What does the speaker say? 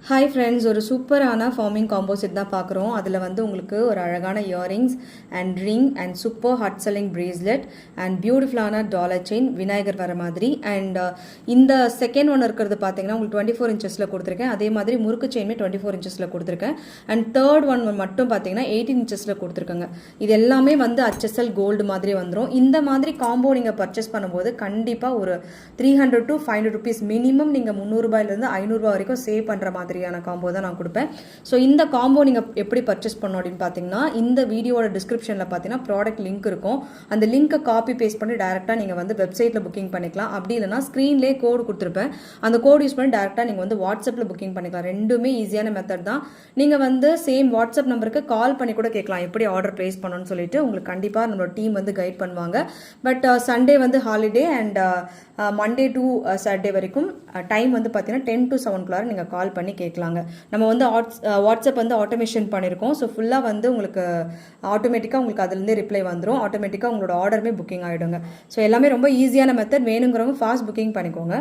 Hi friends, ஒரு சூப்பரான farming composite தான் பார்க்குறோம். அதில் வந்து உங்களுக்கு ஒரு அழகான earrings and ring and super hot selling bracelet and பியூட்டிஃபுல்லான டாலர் செயின் விநாயகர் வர மாதிரி. அண்ட் இந்த செகண்ட் ஒன் இருக்கிறது பார்த்தீங்கன்னா உங்களுக்கு 24 இன்ச்சஸில் கொடுத்துருக்கேன். அதே மாதிரி முறுக்கு செயின்மே 24 இன்ச்சஸில் கொடுத்துருக்கேன். அண்ட் தேர்ட் ஒன் மட்டும் பார்த்தீங்கன்னா 18 இன்ச்சஸில் கொடுத்துருக்காங்க. இது எல்லாமே வந்து HSL கோல்டு மாதிரி வந்துடும். இந்த மாதிரி காம்போ நீங்கள் பர்ச்சேஸ் பண்ணும்போது கண்டிப்பாக ஒரு 300 to 500 ருபீஸ் மினிமம் நீங்கள் 300 ரூபாயிலிருந்து 500 ரூபா வரைக்கும் சேவ் பண்ணுற மாதிரி காம்போ தான் நான் கொடுப்பேன். ஸோ இந்த காம்போ நீங்கள் எப்படி பர்ச்சேஸ் பண்ணணும் அப்படின்னு பார்த்தீங்கன்னா, இந்த வீடியோட டிஸ்கிரிப்ஷனில் பார்த்தீங்கன்னா ப்ராடக்ட் லிங்க் இருக்கும். அந்த லிங்க்கை காப்பி பேஸ்ட் பண்ணி டேரெக்டாக நீங்கள் வந்து வெப்சைட்டில் புக்கிங் பண்ணிக்கலாம். அப்படி இல்லைனா ஸ்க்ரீன்லேயே கோடு கொடுத்துருப்பேன். அந்த கோட் யூஸ் பண்ணி டேரெக்டாக நீங்கள் வந்து வாட்ஸ்அப்பில் புக்கிங் பண்ணிக்கலாம். ரெண்டுமே ஈஸியான மெத்தட் தான். நீங்கள் வந்து சேம் வாட்ஸ்அப் நம்பருக்கு கால் பண்ணி கூட கேட்கலாம் எப்படி ஆர்டர் ப்ளேஸ் பண்ணணும்னு சொல்லிட்டு. உங்களுக்கு கண்டிப்பாக நம்மளோட டீம் வந்து கைட் பண்ணுவாங்க. பட் சண்டே வந்து holiday and Monday to Saturday வரைக்கும் டைம் வந்து பார்த்தீங்கன்னா 10 to 7 நீங்கள் கால் பண்ணி கேட்கலாங்க. நம்ம வந்து வாட்ஸ்அப் வந்து ஆட்டோமேஷன் பண்ணியிருக்கோம். ஸோ ஃபுல்லாக வந்து உங்களுக்கு ஆட்டோமேட்டிக்காக உங்களுக்கு அதுலேருந்தே ரிப்ளை வந்துடும். ஆட்டோமேட்டிக்காக உங்களோட ஆர்டருமே புக்கிங் ஆகிடுங்க. ஸோ எல்லாமே ரொம்ப ஈஸியான மெத்தட். வேணுங்கிறவங்க ஃபாஸ்ட் புக்கிங் பண்ணிக்கோங்க.